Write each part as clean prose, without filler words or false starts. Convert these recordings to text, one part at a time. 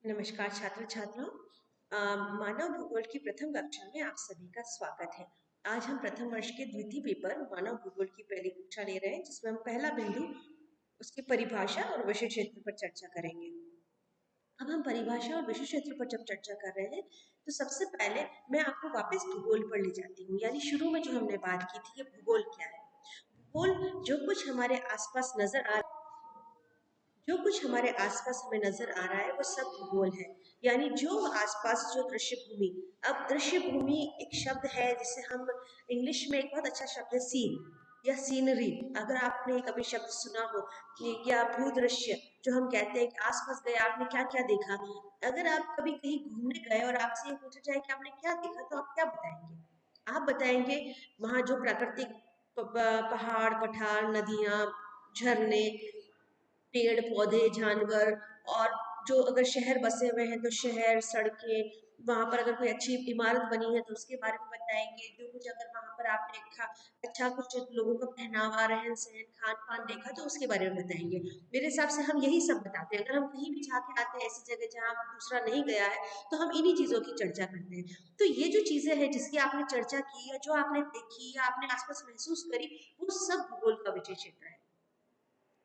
नमस्कार छात्र छात्राओं। मानव भूगोल की प्रथम कक्षा में आप सभी का स्वागत है। आज हम प्रथम वर्ष के द्वितीय पेपर मानव भूगोल की पहली कक्षा ले रहे हैं, जिसमें हम पहला बिंदु उसकी परिभाषा और विषय क्षेत्र पर चर्चा करेंगे। अब हम परिभाषा और विषय क्षेत्र पर जब चर्चा कर रहे हैं तो सबसे पहले मैं आपको वापस भूगोल पर ले जाती हूँ। यानी शुरू में जो हमने बात की थी कि भूगोल क्या है। भूगोल जो कुछ हमारे आसपास नजर आ जो कुछ हमारे आसपास हमें नजर आ रहा है वो सब भूगोल है। यानी जो आसपास जो दृश्य भूमि, अब दृश्य भूमि एक शब्द है जिसे हम इंग्लिश में एक बहुत अच्छा शब्द है सीन या सीनरी। अगर आपने कभी शब्द सुना हो या भूदृश्य, जो हम कहते हैं कि आसपास गए आपने क्या क्या देखा। अगर आप कभी कहीं घूमने गए और आपसे ये पूछा जाए कि आपने क्या देखा तो आप क्या बताएंगे? आप बताएंगे वहां जो प्राकृतिक पहाड़ पठार नदियां झरने पेड़ पौधे जानवर, और जो अगर शहर बसे हुए हैं तो शहर सड़कें, वहां पर अगर कोई अच्छी इमारत बनी है तो उसके बारे में बताएंगे। जो कुछ अगर वहां पर आपने अच्छा कुछ लोगों का पहनावा रहन सहन खान पान देखा तो उसके बारे में बताएंगे। मेरे हिसाब से हम यही सब बताते हैं। अगर हम कहीं भी जाके आते हैं ऐसी जगह जहाँ दूसरा नहीं गया है तो हम इन्हीं चीजों की चर्चा करते हैं। तो ये जो चीजें हैं जिसकी आपने चर्चा की या जो आपने देखी या आपने आसपास महसूस करी, वो सब भूगोल का विषय क्षेत्र है।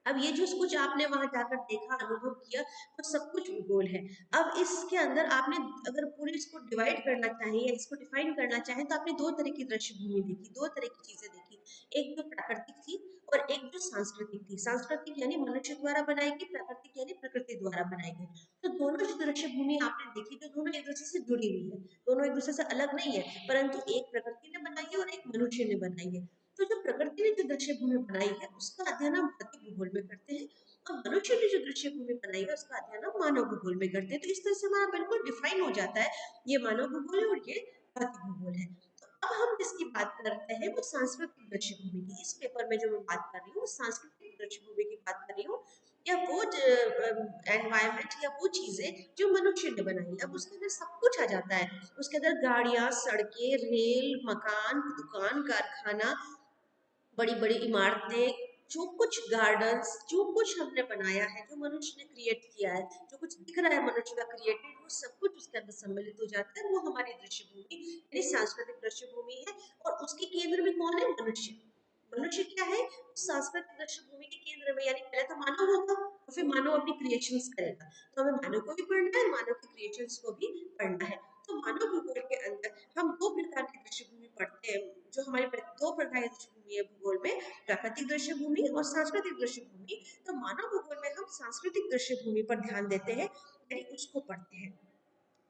अब ये जो कुछ आपने वहां जाकर देखा अनुभव किया वो सब कुछ भूगोल है। अब इसके अंदर आपने अगर पूरे इसको डिवाइड करना चाहें या इसको डिफाइन करना चाहें तो आपने दो तरह की दृश्य भूमि देखी, दो तरह की चीजें देखी। एक जो प्राकृतिक थी और एक जो सांस्कृतिक थी। सांस्कृतिक यानी मनुष्य द्वारा बनाई गई, प्राकृतिक यानी प्रकृति द्वारा बनाई गई। तो दोनों जो दृश्य भूमि आपने देखी तो दोनों एक दूसरे से जुड़ी हुई है, दोनों एक दूसरे से अलग नहीं है, परंतु एक प्रकृति ने बनाई है और एक मनुष्य ने बनाई है। तो जो प्रकृति ने जो दृश्य भूमि बनाई है उसका अध्ययन हम भौतिक भूगोल में करते हैं, और मनुष्य ने जो दृश्य भूमि बनाई है उसका अध्ययन हम मानव भूगोल में करते हैं। तो इस तरह से हमारा बिल्कुल डिफाइन हो जाता है, ये मानव भूगोल है और ये भौतिक भूगोल है। तो अब हम जिसकी बात करते हैं वो सांस्कृतिक दृश्य भूमि की। इस पेपर में जो मैं बात कर रही हूँ वो सांस्कृतिक दृश्य भूमि की बात कर रही हूँ, या वो एनवायरमेंट या वो चीजें जो मनुष्य ने बनाई है। अब उसके अंदर सब कुछ आ जाता है, उसके अंदर गाड़ियां सड़कें रेल मकान दुकान कारखाना बड़ी बड़ी इमारतें, जो कुछ गार्डन्स, जो कुछ हमने बनाया है, जो मनुष्य ने क्रिएट किया है, जो कुछ दिख रहा है मनुष्य का क्रिएटेड, वो सब कुछ उसके अंदर सम्मिलित हो जाता है। वो हमारी दृश्य भूमि यानी सांस्कृतिक दृश्य भूमि है। और उसके केंद्र में कौन है? मनुष्य। मनुष्य क्या है? सांस्कृतिक दृश्य भूमि के केंद्र में। यानी पहले तो मानव होगा और फिर मानव अपनी क्रिएशंस करेगा। तो हमें मानव को भी पढ़ना है, मानव की क्रिएशंस को भी पढ़ना है। तो मानव भूगोल के अंदर हम दो प्रकार की दृश्य भूमि पढ़ते हैं। जो हमारे दो प्रकार की दृश्य भूमि है भूगोल में, प्राकृतिक दृश्य भूमि और सांस्कृतिक दृश्य भूमि। तो मानव भूगोल में हम सांस्कृतिक दृश्य भूमि पर ध्यान देते हैं, यानी उसको पढ़ते हैं।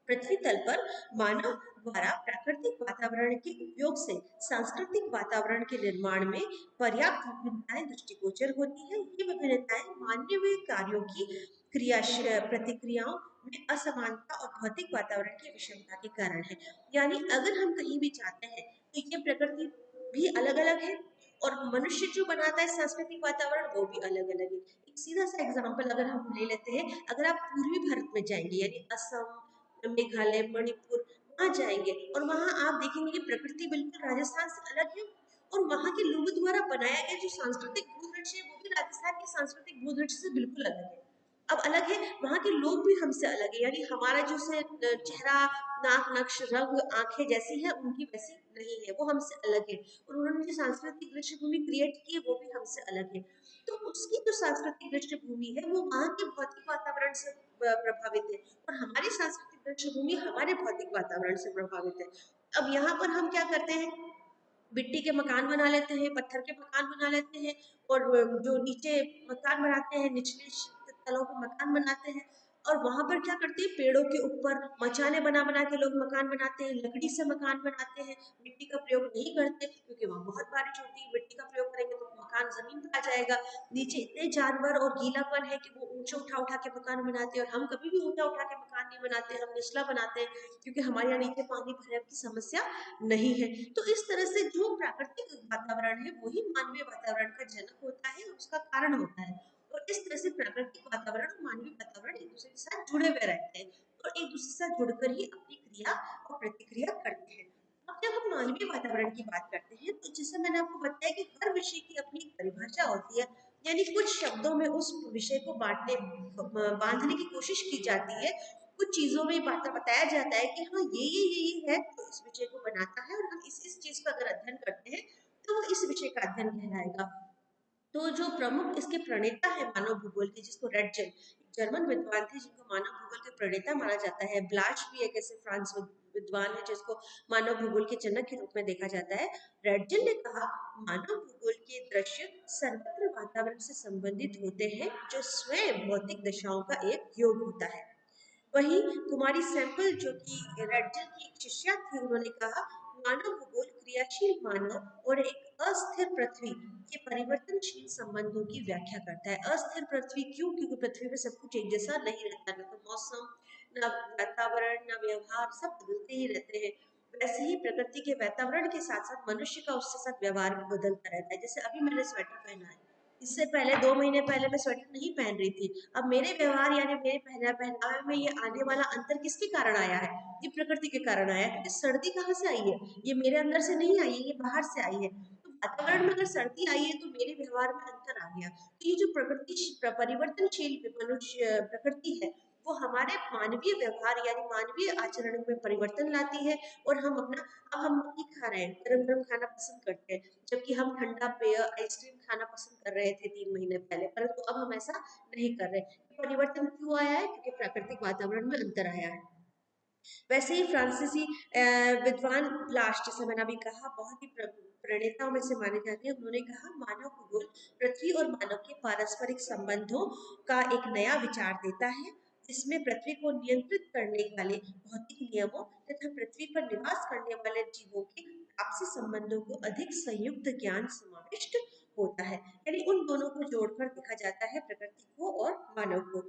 पृथ्वी तल पर मानव द्वारा प्राकृतिक वातावरण के उपयोग से सांस्कृतिक वातावरण के निर्माण में पर्याप्त विभिन्नताएं दृष्टिगोचर होती है। ये विभिन्नताएं मानवीय कार्यों की क्रिया प्रतिक्रियाओं में असमानता और भौतिक वातावरण की विषमता के कारण है। यानी अगर हम कहीं भी जाते हैं तो ये प्रकृति भी अलग अलग है, और मनुष्य जो बनाता है सांस्कृतिक वातावरण वो भी अलग अलग है। एक सीधा सा एग्जाम्पल अगर हम ले लेते हैं, अगर आप पूर्वी भारत में जाएंगे यानी असम मेघालय मणिपुर, वहां जाएंगे और वहां आप देखेंगे कि प्रकृति बिल्कुल राजस्थान से अलग है, और वहां के लोगों द्वारा बनाया गया जो सांस्कृतिक भूदृश्य है वो भी राजस्थान के सांस्कृतिक भूदृश्य से बिल्कुल अलग है। अब अलग है, वहां के लोग भी हमसे अलग है। यानी हमारा जो से चेहरा नाक नक्श रंग आंखें जैसी है उनकी वैसी नहीं है, वो हमसे अलग है। और उन्होंने जो सांस्कृतिक दृश्य भूमि क्रिएट की है वो भी हमसे अलग है। तो उसकी जो सांस्कृतिक दृश्य भूमि है वो वहां के भौतिक वातावरण से प्रभावित है, और हमारी सांस्कृतिक दृश्य भूमि हमारे भौतिक वातावरण से प्रभावित है। अब यहाँ पर हम क्या करते हैं, मिट्टी के मकान बना लेते हैं, पत्थर के मकान बना लेते हैं, और जो नीचे मकान बनाते हैं निचले तलों पे मकान बनाते हैं। और वहां पर क्या करते हैं, पेड़ों के ऊपर मचाने बना बना के लोग मकान बनाते हैं, लकड़ी से मकान बनाते हैं। मिट्टी का प्रयोग नहीं करते क्योंकि वहां बहुत बारिश होती है, मिट्टी का प्रयोग करेंगे तो मकान जमीन पर आ जाएगा। नीचे इतने जानवर और गीलापन है कि वो ऊंचे उठा उठा के मकान बनाते हैं, और हम कभी भी ऊंचा उठा के मकान नहीं बनाते, हम निचला बनाते हैं क्योंकि हमारे यहाँ नीचे पानी भरे की समस्या नहीं है। तो इस तरह से जो प्राकृतिक वातावरण है वही मानवीय वातावरण का जनक होता है और उसका कारण होता है। और इस तरह से प्राकृतिक वातावरण और मानवीय वातावरण एक दूसरे के साथ जुड़े हुए रहते हैं, और एक दूसरे से जुड़कर ही अपनी क्रिया और प्रतिक्रिया करते हैं। अब जब हम मानवीय वातावरण की बात करते हैं तो जैसे मैंने आपको बताया कि हर विषय की अपनी एक परिभाषा होती है। यानी कुछ शब्दों में उस विषय को बांधने की कोशिश की जाती है, कुछ चीजों में बताया जाता है कि हाँ ये है तो इस विषय को बनाता है, और हम इस चीज का अगर अध्ययन करते हैं तो वो इस विषय का अध्ययन कहलाएगा। तो जो प्रमुख इसके प्रणेता है मानव भूगोल के, जिसको रेडजन, जर्मन विद्वान थे जिनको मानव भूगोल के प्रणेता माना जाता है। ब्लाच भी एक ऐसे फ्रांस विद्वान है जिसको मानव भूगोल के जनक के रूप में देखा जाता है। रेडजन ने कहा, मानव भूगोल के दृश्य सर्वत्र वातावरण से संबंधित होते हैं जो स्वयं भौतिक दशाओं का एक योग होता है। वहीं कुमारी सैंपल जो कि रेडजन की एक शिष्या थी, उन्होंने कहा, मानव भूगोल क्रियाशील मानव और एक अस्थिर पृथ्वी के परिवर्तनशील संबंधों की व्याख्या करता है। अस्थिर पृथ्वी क्यों? क्योंकि पृथ्वी में सब कुछ एक जैसा नहीं रहता, न तो मौसम, न वातावरण, न व्यवहार, सब बदलते ही रहते हैं। वैसे ही प्रकृति के वातावरण के साथ साथ मनुष्य का उसके साथ व्यवहार भी बदलता रहता है। जैसे अभी मैंने स्वेटर पहना है, इससे पहले 2 महीने पहले मैं स्वेटर नहीं पहन रही थी। अब मेरे व्यवहार यानी मेरे पहनावे में ये आने वाला अंतर किसके कारण आया है? ये प्रकृति के कारण आया है। क्योंकि सर्दी कहाँ से आई है? ये मेरे अंदर से नहीं आई है, ये बाहर से आई है। तो वातावरण में अगर सर्दी आई है तो मेरे व्यवहार में अंतर आ गया। तो ये जो प्रकृति परिवर्तनशील मनुष्य प्रकृति है, वो हमारे मानवीय व्यवहार यानी मानवीय आचरण में परिवर्तन लाती है। और हम अपना, अब हम नहीं खा रहे हैं, गरम गरम खाना पसंद करते हैं, जबकि हम ठंडा पेय आइसक्रीम खाना पसंद कर रहे थे 3 महीने पहले, परंतु अब हम ऐसा नहीं कर रहे। परिवर्तन क्यों आया है? क्योंकि प्राकृतिक वातावरण में अंतर आया है। वैसे ही फ्रांसीसी विद्वान ब्लाश, जैसे मैंने अभी कहा, बहुत ही प्रणेताओं में से माने जाते हैं। उन्होंने कहा, मानव भूगोल पृथ्वी और मानव के पारस्परिक संबंधों का एक नया विचार देता है, जिसमें पृथ्वी को नियंत्रित करने वाले भौतिक नियमों तथा पृथ्वी पर निवास करने वाले जीवों के आपसी संबंधों को अधिक संयुक्त ज्ञान समाविष्ट होता है। यानी उन दोनों को जोड़कर देखा जाता है, प्रकृति को और मानव को।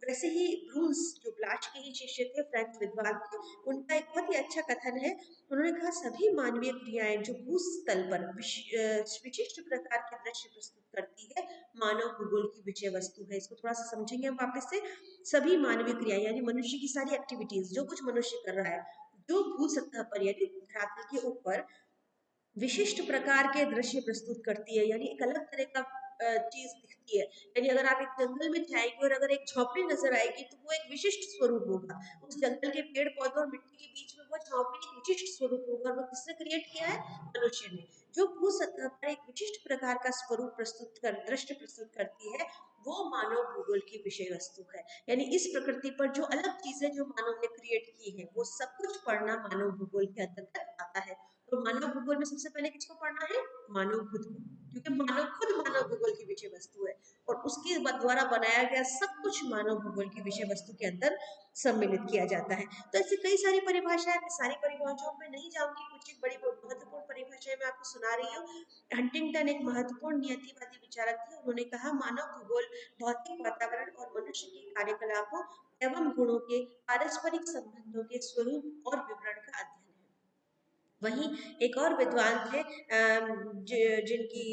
वैसे ही ब्रून्स, जो ब्लाच के ही शिष्य थे, फ्रेंच विद्वान थे, उनका एक बहुत ही अच्छा कथन है। उन्होंने कहा, सभी मानवीय क्रियाएं जो भूस्थल पर विशिष्ट प्रकार के दृश्य प्रस्तुत करती है, मानव भूगोल की विषय वस्तु है। इसको थोड़ा सा समझेंगे हम वापस से। सभी मानवीय क्रियाएं यानी मनुष्य की सारी एक्टिविटीज, जो कुछ मनुष्य कर रहा है, जो भू सतह पर यानी धरातल के ऊपर विशिष्ट प्रकार के दृश्य प्रस्तुत करती है, यानी एक अलग तरह का चीज दिखती है। यानी अगर आप एक जंगल में जाएंगे और अगर एक झोपड़ी नजर आएगी तो वो एक विशिष्ट स्वरूप होगा। उस जंगल के पेड़ पौधों और मिट्टी के बीच में वो झोपड़ी एक विशिष्ट स्वरूप होगा, और वो किसने क्रिएट किया है? मनुष्य ने। जो भू सतह पर एक विशिष्ट प्रकार का स्वरूप प्रस्तुत कर दृश्य प्रस्तुत करती है, वो मानव भूगोल की विषय वस्तु है। यानी इस प्रकृति पर जो अलग चीजें जो मानव ने क्रिएट की है, वो सब कुछ पढ़ना मानव भूगोल के अंतर्गत आता है। तो मानव भूगोल में सबसे पहले किसको पढ़ना है? मानव खुद को, क्योंकि मानव खुद मानव भूगोल की विषय वस्तु है, और उसके द्वारा बनाया गया सब कुछ मानव भूगोल की विषय वस्तु के अंदर सम्मिलित किया जाता है। तो ऐसी कई सारी परिभाषाएं, मैं सारी परिभाषाओं में नहीं जाऊंगी, कुछ एक बड़ी महत्वपूर्ण परिभाषाएं मैं आपको सुना रही हूँ। हंटिंगटन एक महत्वपूर्ण नियतिवादी विचारक थे। उन्होंने कहा, मानव भूगोल भौतिक वातावरण और मनुष्य के कार्यकलापों एवं गुणों के पारस्परिक संबंधों के स्वरूप और विवरण का अध्ययन है। वहीं एक और विद्वान थे जिनकी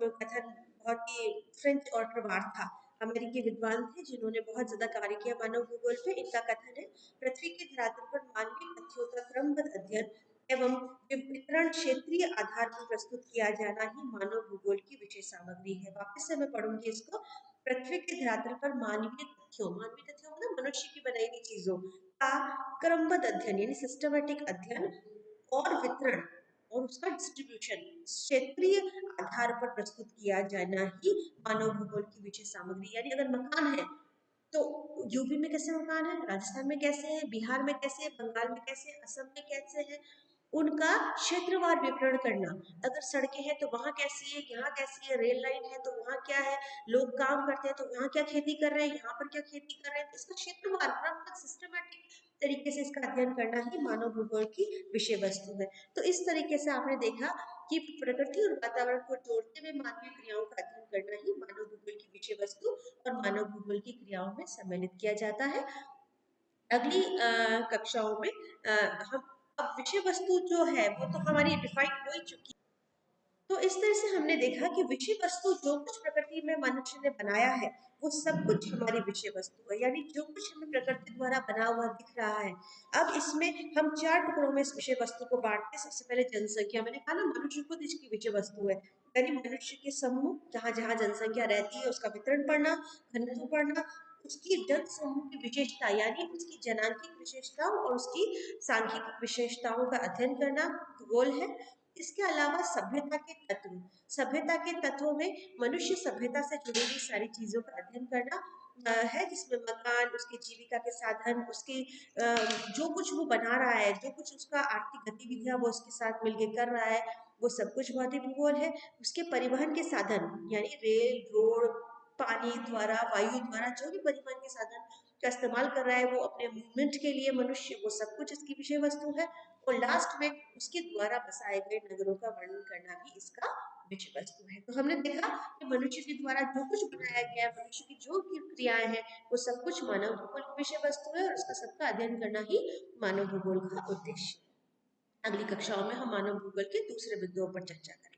कथन बहुत ही फ्रेंच और प्रवार था, अमेरिकी विद्वान थे जिन्होंने बहुत ज्यादा कार्य किया मानव भूगोल पे। इनका कथन है, पृथ्वी के धरातल पर मानवीय तथ्यों का क्रमबद्ध अध्ययन एवं वितरण क्षेत्रीय आधार पर प्रस्तुत किया जाना ही मानव भूगोल की विशेष सामग्री है। वापस से मैं पढ़ूंगी इसको। पृथ्वी के धरातल पर मानवीय तथ्यों मतलब मनुष्य की बनाई हुई चीजों का क्रमबद्ध अध्ययन यानी सिस्टमेटिक अध्ययन और वितरण और उसका डिस्ट्रीब्यूशन क्षेत्रीय आधार पर प्रस्तुत किया जाना ही मानव भूगोल की विषय सामग्री। यानी अगर मकान है तो यूपी में कैसे मकान है, राजस्थान में कैसे है, बिहार में कैसे है, बंगाल में कैसे है, असम में कैसे है, उनका क्षेत्रवार विवरण करना। अगर सड़कें हैं तो वहां कैसी है, यहाँ कैसी है, रेल लाइन है तो वहां क्या है, लोग काम करते हैं तो वहां क्या खेती कर रहे हैं, यहाँ पर क्या खेती कर रहे हैं, तो इसका क्षेत्रवार सिस्टमेटिक तरीके से इसका अध्ययन करना ही मानव भूगोल की विषय वस्तु है। तो इस तरीके से आपने देखा कि प्रकृति और वातावरण को जोड़ते हुए मानवीय क्रियाओं का अध्ययन करना ही मानव भूगोल की विषय वस्तु और मानव भूगोल की क्रियाओं में सम्मिलित किया जाता है। अगली कक्षाओं में हम अब विषय वस्तु जो है वो तो हमारी डिफाइन हो ही चुकी। तो इस तरह से हमने देखा कि विषय वस्तु जो कुछ प्रकृति में मनुष्य ने बनाया है, वो सब कुछ हमारी विषय वस्तु है, यानी जो कुछ हमें प्रकृति द्वारा बना हुआ दिख रहा है। अब इसमें हम 4 टुकड़ों में इस विषय वस्तु को बांटते हैं। सबसे पहले जनसंख्या, मैंने कहा ना मनुष्य खुद इसकी विषय वस्तु है, यानी मनुष्य के समूह जहाँ जहाँ जनसंख्या रहती है उसका वितरण पढ़ना, घनत्व पढ़ना, उसकी जन समूह की विशेषता यानी उसकी जनांकिक विशेषताओं और उसकी सांख्यिक विशेषताओं का अध्ययन करना भूगोल है। इसके अलावा सभ्यता के तत्व, सभ्यता के तत्वों में मनुष्य सभ्यता से जुड़ी हुई सारी चीजों का अध्ययन करना है, जिसमें मकान, उसकी जीविका के साधन, उसकी जो कुछ वो बना रहा है, जो कुछ उसका आर्थिक गतिविधियां वो उसके साथ मिलकर कर रहा है, वो सब कुछ भौतिक भूगोल है। उसके परिवहन के साधन यानी रेल, रोड, पानी द्वारा, वायु द्वारा, जो भी परिवहन के साधन का इस्तेमाल कर रहा है वो अपने मूवमेंट के लिए मनुष्य, वो सब कुछ इसकी विषय वस्तु है। और लास्ट में उसके द्वारा बसाए गए नगरों का वर्णन करना भी इसका विषय वस्तु है। तो हमने देखा कि मनुष्य के द्वारा जो कुछ बनाया गया है, मनुष्य की जो भी क्रियाएं हैं, वो सब कुछ मानव भूगोल की विषय वस्तु है और उसका सबका अध्ययन करना ही मानव भूगोल का उद्देश्य है। अगली कक्षाओं में हम मानव भूगोल के दूसरे बिंदुओं पर चर्चा करेंगे।